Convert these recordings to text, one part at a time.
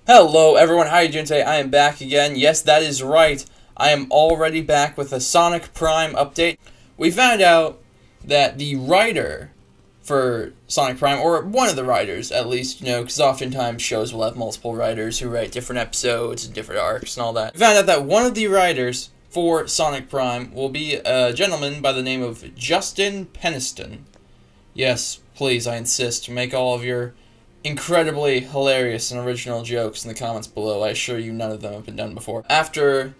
Hello everyone, how are you doing today? I am back again. Yes, that is right. I am already back with a Sonic Prime update. We found out that the writer for Sonic Prime, or one of the writers at least, because oftentimes shows will have multiple writers who write different episodes and different arcs and all that. We found out that one of the writers for Sonic Prime will be a gentleman by the name of Justin Peniston. Yes, please, I insist, make all of your incredibly hilarious and original jokes in the comments below. I assure you none of them have been done before. After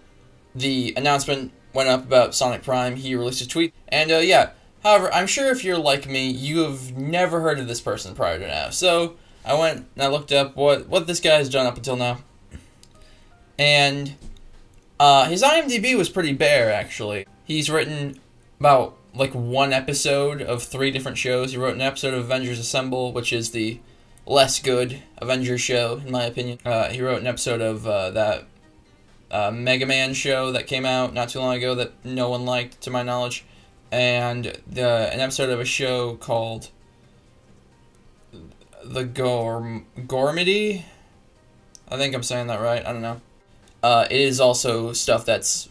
the announcement went up about Sonic Prime, he released a tweet, and yeah. However, I'm sure if you're like me, you have never heard of this person prior to now. So, I went and I looked up what this guy has done up until now. And his IMDb was pretty bare, actually. He's written about, like, one episode of 3 different shows. He wrote an episode of Avengers Assemble, which is the less good Avengers show, in my opinion. He wrote an episode of that Mega Man show that came out not too long ago that no one liked, to my knowledge. And an episode of a show called The Gormity. I think I'm saying that right. I don't know. It is also stuff that's,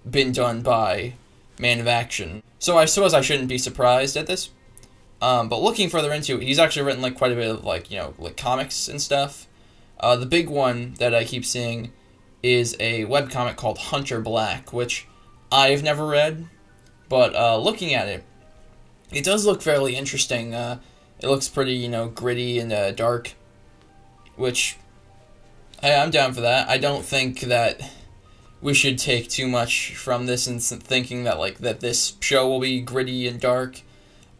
been done by Man of Action. So I suppose I shouldn't be surprised at this. But looking further into it, he's actually written, like, quite a bit of, like comics and stuff. The big one that I keep seeing is a webcomic called Hunter Black, which I've never read. But looking at it, it does look fairly interesting. It looks pretty, gritty and dark, which, hey, I'm down for that. I don't think that we should take too much from this and thinking that, that this show will be gritty and dark.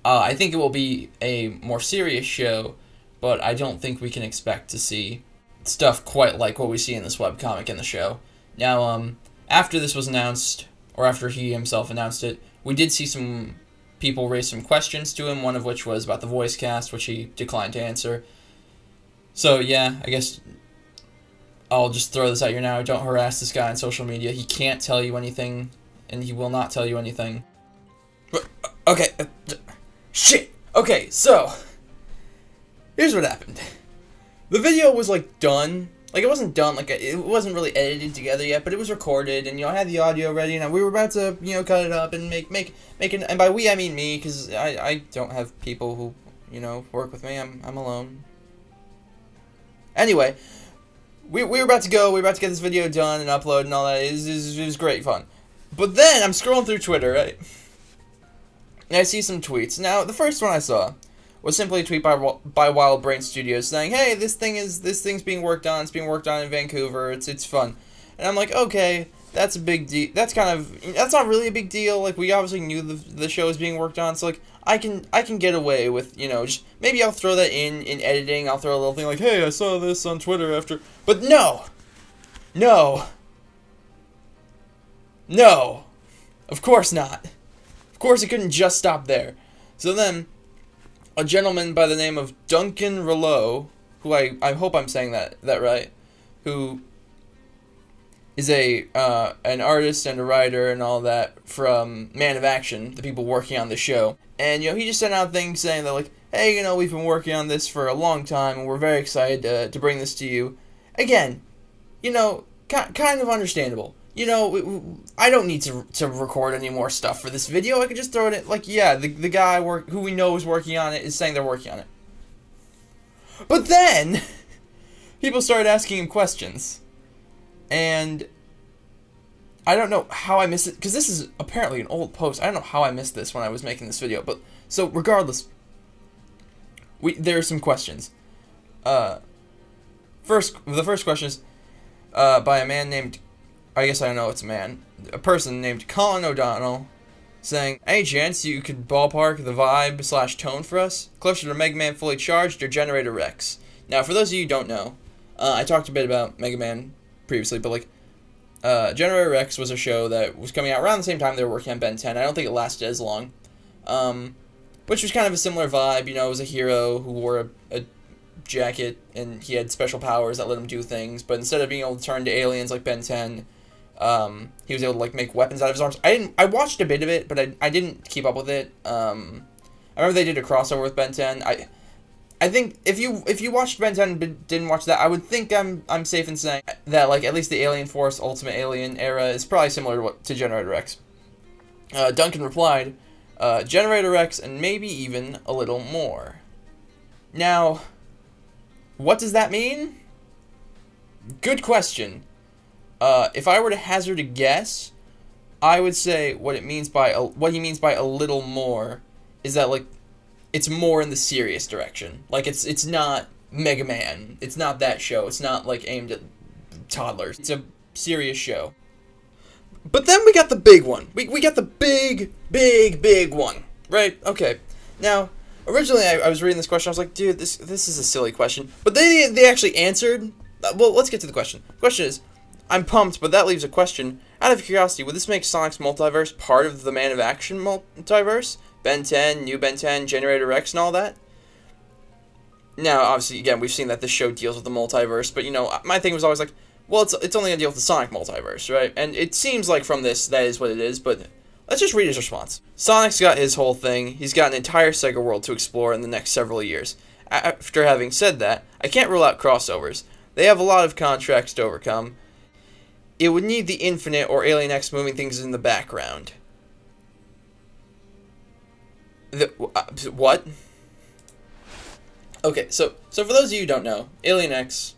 I think it will be a more serious show, but I don't think we can expect to see stuff quite like what we see in this webcomic in the show. Now, after this was announced, or after he himself announced it, we did see some people raise some questions to him, one of which was about the voice cast, which he declined to answer. So, yeah, I guess I'll just throw this out here now. Don't harass this guy on social media. He can't tell you anything, and he will not tell you anything. Okay, shit! Okay, so, here's what happened. The video was, done. It wasn't done, it wasn't really edited together yet, but it was recorded, and, I had the audio ready, and we were about to, cut it up and make it, and by we, I mean me, because I don't have people who, work with me. I'm alone. Anyway, we were about to go, we were about to get this video done and upload and all that. It was great fun. But then, I'm scrolling through Twitter, right? And I see some tweets. Now, the first one I saw was simply a tweet by Wild Brain Studios saying, "Hey, this thing's being worked on. It's being worked on in Vancouver. It's fun." And I'm like, okay, that's a big deal. That's not really a big deal. We obviously knew the show was being worked on, so I can get away with, just maybe I'll throw that in editing. I'll throw a little thing like, "Hey, I saw this on Twitter after," but no, of course not. Of course, it couldn't just stop there. So then, a gentleman by the name of Duncan Rouleau, who I hope I'm saying that right, who is an artist and a writer and all that from Man of Action, the people working on the show. And, he just sent out things saying that, hey, we've been working on this for a long time, and we're very excited to bring this to you. Again, kind of understandable. I don't need to record any more stuff for this video. I could just throw it in, yeah, the guy who we know is working on it is saying they're working on it. But then, people started asking him questions. And I don't know how I missed it, because this is apparently an old post. I don't know how I missed this when I was making this video. But, so, regardless, there are some questions. The first question is by a man named, I guess I don't know it's a man, a person named Colin O'Donnell, saying, "Any chance you could ballpark the vibe/tone for us? Closer to Mega Man Fully Charged or Generator Rex?" Now, for those of you who don't know, I talked a bit about Mega Man previously, but Generator Rex was a show that was coming out around the same time they were working on Ben 10. I don't think it lasted as long, which was kind of a similar vibe. It was a hero who wore a jacket, and he had special powers that let him do things, but instead of being able to turn to aliens like Ben 10, he was able to make weapons out of his arms. I watched a bit of it, but I didn't keep up with it. I remember they did a crossover with Ben 10. I think if you watched Ben 10 but didn't watch that, I would think I'm safe in saying that, like, at least the Alien Force Ultimate Alien era is probably similar to Generator X. Duncan replied, Generator X and maybe even a little more. Now, what does that mean? Good question. If I were to hazard a guess, I would say what he means by a little more is that, like, it's more in the serious direction. Like, it's not Mega Man. It's not that show. It's not, like, aimed at toddlers. It's a serious show. But then we got the big one. We got the big one. Right? Okay. Now, originally I was reading this question. I was like, dude, this is a silly question. But they actually answered. Well, let's get to the question. The question is, I'm pumped, but that leaves a question. Out of curiosity, would this make Sonic's multiverse part of the Man of Action multiverse? Ben 10, New Ben 10, Generator X, and all that? Now, obviously, again, we've seen that this show deals with the multiverse, but, you know, my thing was always like, well, it's only going to deal with the Sonic multiverse, right? And it seems like from this, that is what it is, but let's just read his response. Sonic's got his whole thing. He's got an entire Sega world to explore in the next several years. After having said that, I can't rule out crossovers. They have a lot of contracts to overcome. It would need the Infinite or Alien X moving things in the background. What? Okay, so for those of you who don't know, Alien X,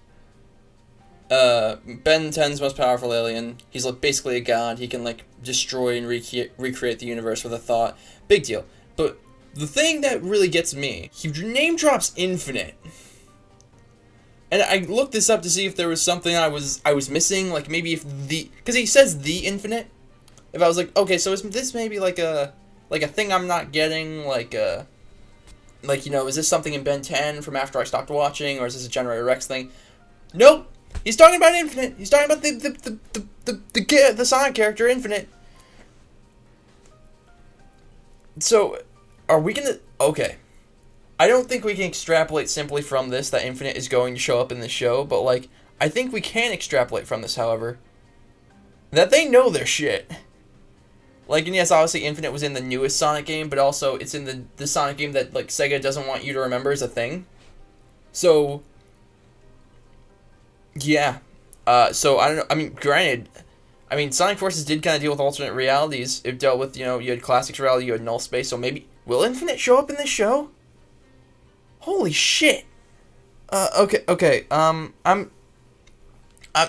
Ben 10's most powerful alien. He's like basically a god. He can like destroy and recreate the universe with a thought. Big deal. But the thing that really gets me, he name drops Infinite. And I looked this up to see if there was something I was missing, like maybe if because he says the Infinite. If I was like, okay, so is this maybe like a thing I'm not getting, like you know, is this something in Ben 10 from after I stopped watching, or is this a Generator X thing? Nope. He's talking about Infinite. He's talking about the Sonic character Infinite. So, are we gonna? Okay. I don't think we can extrapolate simply from this that Infinite is going to show up in the show, but, like, I think we can extrapolate from this, however, that they know their shit. Like, and yes, obviously Infinite was in the newest Sonic game, but also it's in the Sonic game that, like, Sega doesn't want you to remember as a thing. So, yeah. So, I don't know, I mean, granted, I mean, Sonic Forces did kind of deal with alternate realities. It dealt with, you know, you had Classics reality, you had Null Space, so maybe, will Infinite show up in this show? Holy shit! Okay,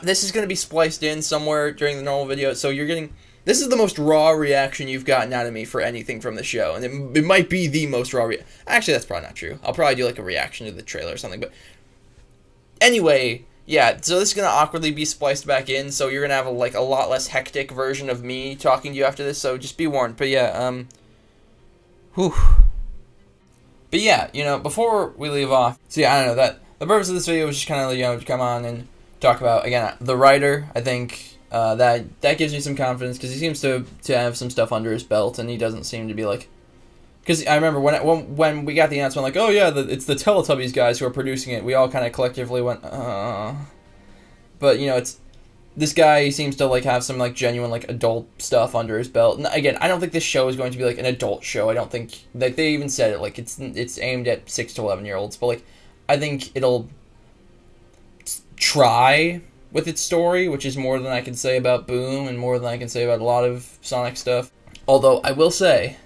this is gonna be spliced in somewhere during the normal video, so you're getting, this is the most raw reaction you've gotten out of me for anything from the show, and it might be the most raw actually, that's probably not true. I'll probably do, like, a reaction to the trailer or something, but anyway, yeah, so this is gonna awkwardly be spliced back in, so you're gonna have, a lot less hectic version of me talking to you after this, so just be warned, but yeah, whew. But yeah, you know, before we leave off, so yeah, I don't know, that the purpose of this video was just kind of, you know, to come on and talk about, again, the writer. I think that gives me some confidence, because he seems to have some stuff under his belt, and he doesn't seem to be like, because I remember when we got the announcement, like, oh yeah, it's the Teletubbies guys who are producing it, we all kind of collectively went, but, you know, it's, this guy, he seems to, like, have some, like, genuine, like, adult stuff under his belt. And again, I don't think this show is going to be, like, an adult show. I don't think, like, they even said it, like, it's aimed at 6 to 11-year-olds. But, like, I think it'll try with its story, which is more than I can say about Boom and more than I can say about a lot of Sonic stuff. Although, I will say,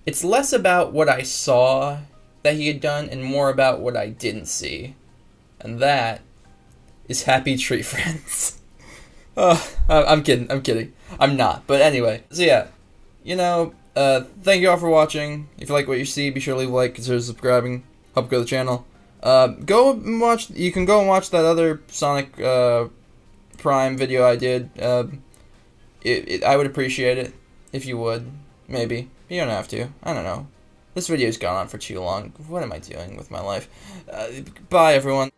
it's less about what I saw that he had done and more about what I didn't see. And that is Happy Tree Friends. I'm kidding. I'm not. But anyway, so yeah, you know, thank you all for watching. If you like what you see, be sure to leave a like, consider subscribing, help grow the channel. You can go and watch that other Sonic, Prime video I did. I would appreciate it if you would, maybe. You don't have to. I don't know. This video's gone on for too long. What am I doing with my life? Bye, everyone.